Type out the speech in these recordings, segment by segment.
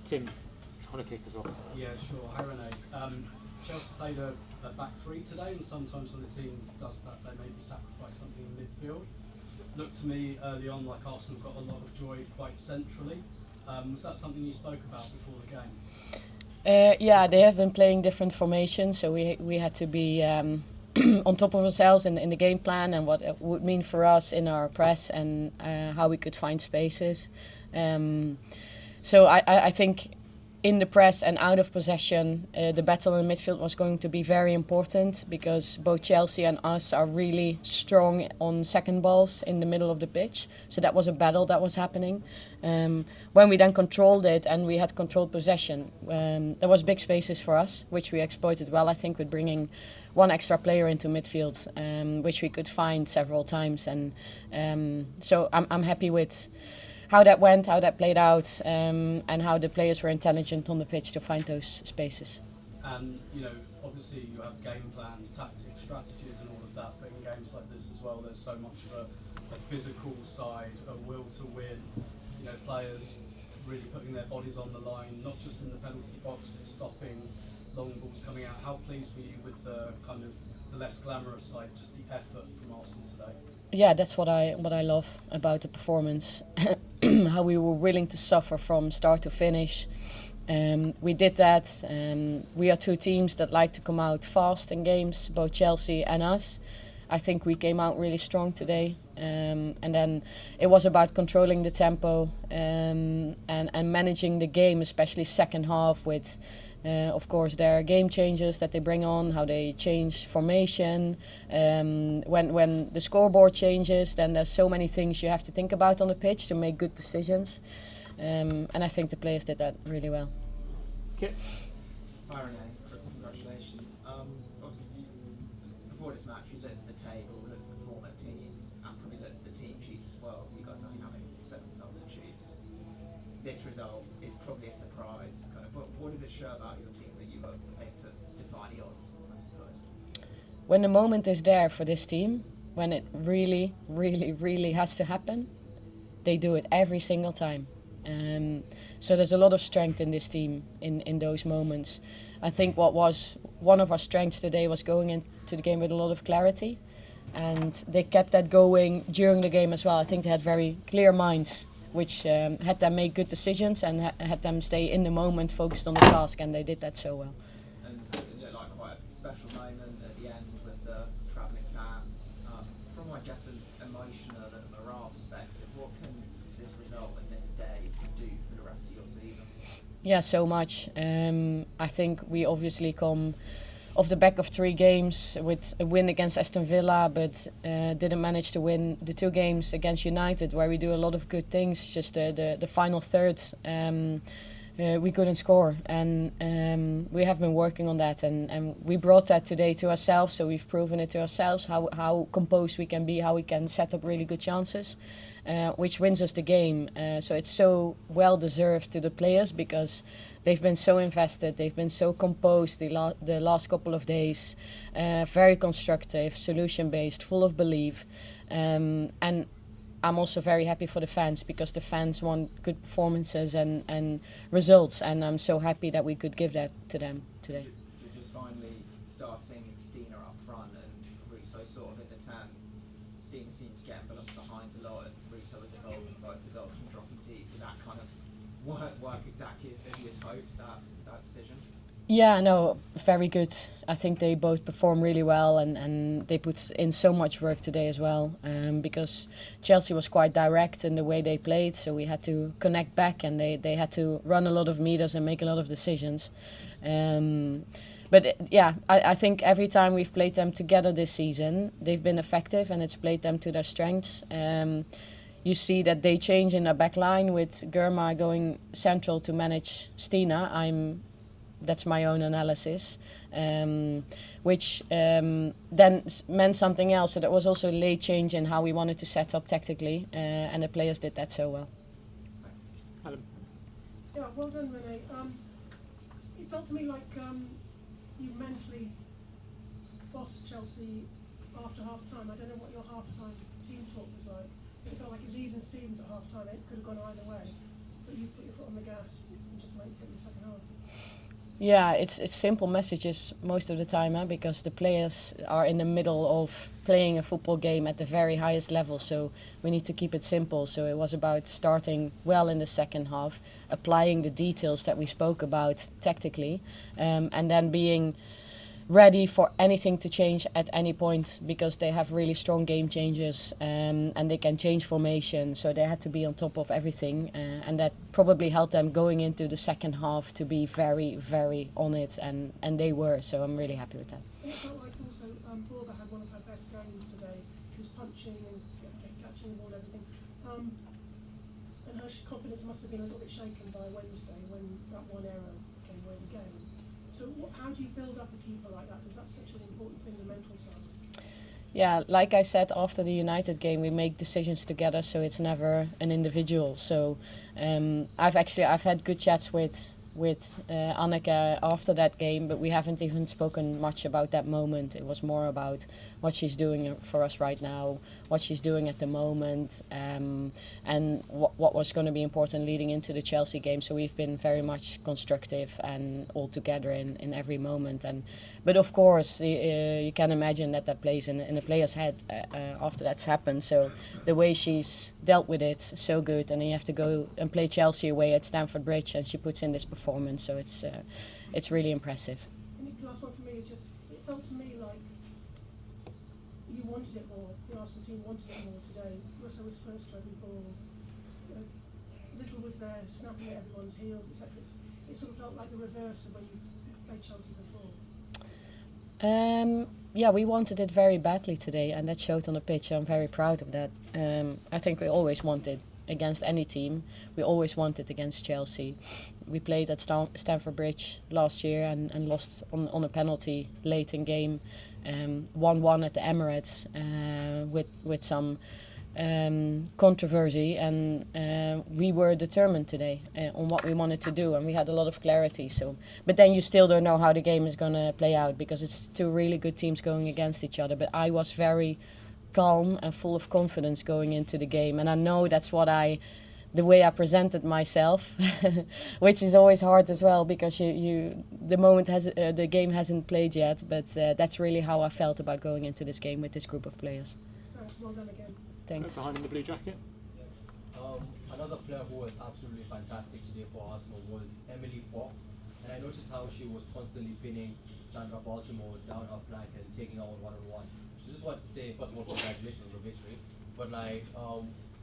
Tim, trying to kick us off. Yeah, sure. Hi, Rene. Chelsea played a back three today, and sometimes when a team does that, they maybe sacrifice something in midfield. Looked to me early on like Arsenal got a lot of joy quite centrally. Was that something you spoke about before the game? Yeah, they have been playing different formations, so we had to be on top of ourselves in the game plan and what it would mean for us in our press and how we could find spaces. So I think in the press and out of possession, the battle in midfield was going to be very important because both Chelsea and us are really strong on second balls in the middle of the pitch. So that was a battle that was happening. When we then controlled it and we had controlled possession, there was big spaces for us, which we exploited well, I think, with bringing one extra player into midfield, which we could find several times. And so I'm happy with how that went, how that played out, and how the players were intelligent on the pitch to find those spaces. And, obviously you have game plans, tactics, strategies and all of that, but in games like this as well, there's so much of a physical side, a will to win, players really putting their bodies on the line, not just in the penalty box, but stopping long balls coming out. How pleased were you with the kind of the less glamorous side, just the effort from Arsenal today? Yeah, that's what I love about the performance. How we were willing to suffer from start to finish. We did that. We are two teams that like to come out fast in games, both Chelsea and us. I think we came out really strong today. And then it was about controlling the tempo and managing the game, especially second half with of course, there are game changes that they bring on, how they change formation. When the scoreboard changes, then there's so many things you have to think about on the pitch to make good decisions. And I think the players did that really well. Okay. Hi, Rene. Congratulations. Obviously, before this match, you looked at the table, looked at the former teams, and probably looked at the team sheets as well. You guys only having 7 substitutes. This result is probably a surprise. What does it show about your team that you were able to defy the odds, I suppose? When the moment is there for this team, when it really, really, really has to happen, they do it every single time. So there's a lot of strength in this team in those moments. I think what was one of our strengths today was going into the game with a lot of clarity, and they kept that going during the game as well. I think they had very clear minds, which had them make good decisions and had them stay in the moment, focused on the task, and they did that so well. And it looked like quite a special moment at the end with the travelling fans. From, I guess, an emotional and morale perspective, what can this result and this day do for the rest of your season? Yeah, so much. I think we obviously come off the back of 3 games with a win against Aston Villa, but didn't manage to win the 2 games against United, where we do a lot of good things. Just the final third, we couldn't score, and we have been working on that, and we brought that today to ourselves. So we've proven it to ourselves how composed we can be, how we can set up really good chances, which wins us the game. So it's so well deserved to the players because they've been so invested, they've been so composed the last couple of days, very constructive, solution-based, full of belief. And I'm also very happy for the fans because the fans want good performances and results, and I'm so happy that we could give that to them today. Just finally starting Stina up front and Russo sort of in the 10, Stina seems getting behind a lot, and Russo was involved in both the goals from dropping deep. Did that kind of work exactly as he had hoped, that decision? Yeah, no, very good. I think they both perform really well, and they put in so much work today as well, because Chelsea was quite direct in the way they played, so we had to connect back, and they had to run a lot of meters and make a lot of decisions. But yeah, I think every time we've played them together this season, they've been effective, and it's played them to their strengths. You see that they change in their back line with Germa going central to manage Stina. That's my own analysis, which then meant something else. So that was also a late change in how we wanted to set up tactically, and the players did that so well. Adam. Yeah, well done, Rene. It felt to me like you mentally bossed Chelsea after half-time. I don't know what your half-time team talk was like. It felt like it was even Stevens at half-time. It could have gone either way. you put your foot on the gas and just make it in the second half? Yeah, it's simple messages most of the time, because the players are in the middle of playing a football game at the very highest level, so we need to keep it simple. So it was about starting well in the second half, applying the details that we spoke about tactically, and then being ready for anything to change at any point, because they have really strong game changers, and they can change formation, so they had to be on top of everything, and that probably helped them going into the second half to be very, very on it, and they were, so I'm really happy with that. And it felt like also Borba had one of her best games today. She was punching and catching the ball and everything. And her confidence must have been a little bit shaken by Wednesday when that one error came away the game. So how do you build up a keeper like that? Because that's such an important thing, the mental side. Yeah, like I said, after the United game, we make decisions together, so it's never an individual. So I've had good chats with Anneke after that game, but we haven't even spoken much about that moment. It was more about what she's doing for us right now, what she's doing at the moment, and what was going to be important leading into the Chelsea game. So we've been very much constructive and all together in every moment. But of course, you can imagine that plays in a player's head after that's happened. So the way she's dealt with it, so good. And then you have to go and play Chelsea away at Stamford Bridge, and she puts in this performance. So it's really impressive. And the last one for me is just, it felt to me like you wanted it more. The Arsenal team wanted it more today. Russell was first to every ball. Little was there, snapping at everyone's heels, etc. It sort of felt like the reverse of when you played Chelsea before. Yeah, we wanted it very badly today, and that showed on the pitch. I'm very proud of that. I think we always wanted against any team. We always wanted against Chelsea. We played at Stamford Bridge last year and lost on a penalty late in game. 1-1 at the Emirates with some controversy, and we were determined today on what we wanted to do, and we had a lot of clarity. So, but then you still don't know how the game is going to play out, because it's two really good teams going against each other. But I was very calm and full of confidence going into the game, and I know that's the way I presented myself, which is always hard as well, because the game hasn't played yet. But that's really how I felt about going into this game with this group of players. Thanks, well done again. Thanks. Behind in the blue jacket. Another player who was absolutely fantastic today for Arsenal was Emily Fox, and I noticed how she was constantly pinning Sandra Baltimore down her flank and taking her on one-on-one. So just wanted to say, first of all, congratulations on the victory. But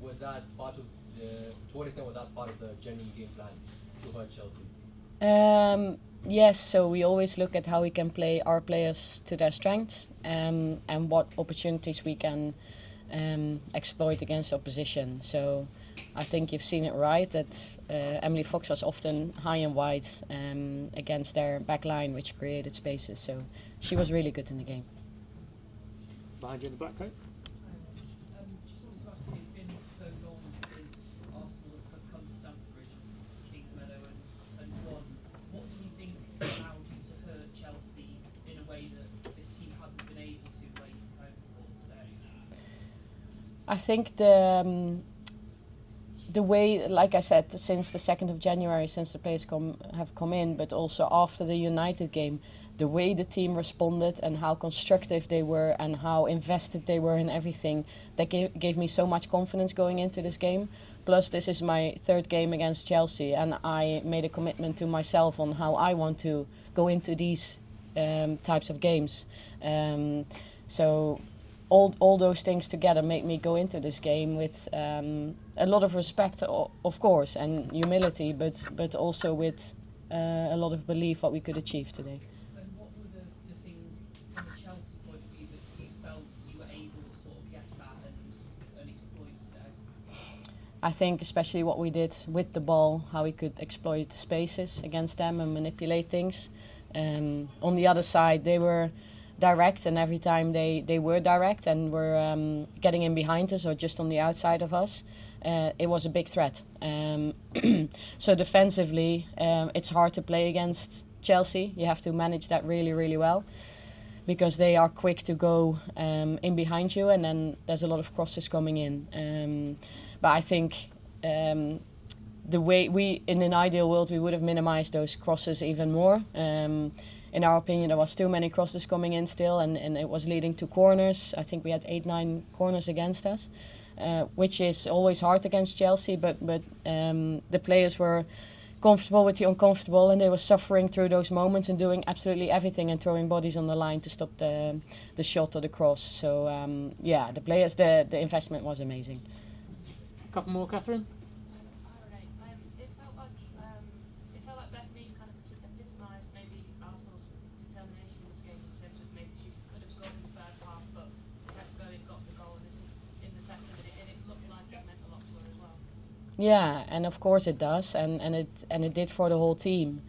was that part of to what extent was that part of the genuine game plan to hurt Chelsea? Yes, so we always look at how we can play our players to their strengths, and what opportunities we can exploit against opposition. So I think you've seen it right, that Emily Fox was often high and wide against their back line, which created spaces. So she was really good in the game. Behind you in the black coat. Just wanted to ask you, it's been so long since Arsenal have come to Stamford Bridge, to Kings Meadow and won. What do you think allowed you to hurt Chelsea in a way that this team hasn't been able to away from home before today? I think the way, like I said, since the 2nd of January, since the players have come in, but also after the United game, the way the team responded and how constructive they were and how invested they were in everything, that gave me so much confidence going into this game. Plus, this is my 3rd game against Chelsea, and I made a commitment to myself on how I want to go into these types of games. So all those things together made me go into this game with a lot of respect, of course, and humility, but also with a lot of belief what we could achieve today. And what were the things from a Chelsea point of view that you felt you were able to sort of get at and exploit today? I think especially what we did with the ball, how we could exploit spaces against them and manipulate things. On the other side, they were direct, and every time they were direct and were getting in behind us or just on the outside of us, it was a big threat. So defensively, it's hard to play against Chelsea. You have to manage that really, really well, because they are quick to go in behind you, and then there's a lot of crosses coming in. But I think the way in an ideal world, we would have minimized those crosses even more. In our opinion, there was too many crosses coming in still, and it was leading to corners. I think we had 8-9 corners against us, which is always hard against Chelsea, but the players were comfortable with the uncomfortable, and they were suffering through those moments and doing absolutely everything and throwing bodies on the line to stop the shot or the cross. So yeah, the players, the investment was amazing. Couple more, Catherine. It felt like Bethany kind of epitomised maybe Arsenal's determination in this game in terms of maybe she could have scored in the first half, but kept going, got the goal and assist in the second, and it looked like it meant a lot to her as well. Yeah, and of course it does, and it did for the whole team,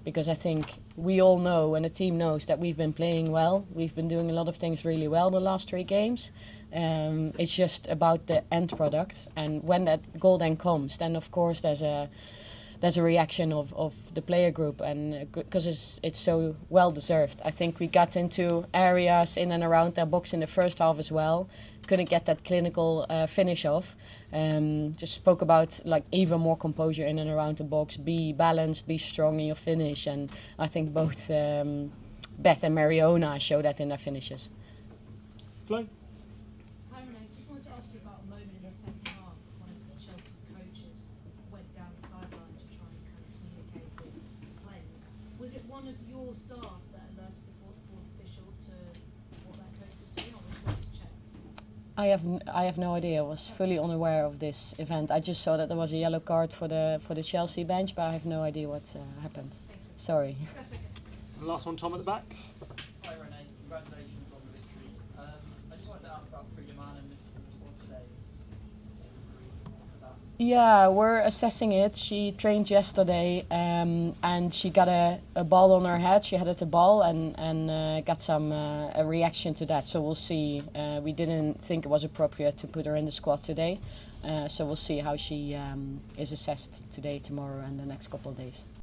because I think we all know, and the team knows, that we've been playing well. We've been doing a lot of things really well the last 3 games. It's just about the end product, and when that goal then comes, then of course there's a reaction of the player group, and because it's so well deserved. I think we got into areas in and around their box in the first half as well. Couldn't get that clinical finish off. Just spoke about like even more composure in and around the box. Be balanced, be strong in your finish, and I think both Beth and Mariona show that in their finishes. Flo? Hi Renee, just wanted to ask you about a moment in the second half when Chelsea's coaches went down the sideline to try and kind of communicate with players. Was it one of your staff that alerted the fourth official to what that coach was doing, or was it to check? I have no idea. I was fully unaware of this event. I just saw that there was a yellow card for the Chelsea bench, but I have no idea what happened. Sorry. That's okay. And last one, Tom at the back. Hi Renee, congratulations on the victory. I just wanted to ask about Freedom and missing the squad today. Is the reason for that? Yeah, we're assessing it. She trained yesterday, and she got a ball on her head. She headed the ball and got some a reaction to that. So we'll see. We didn't think it was appropriate to put her in the squad today. So we'll see how she is assessed today, tomorrow, and the next couple of days.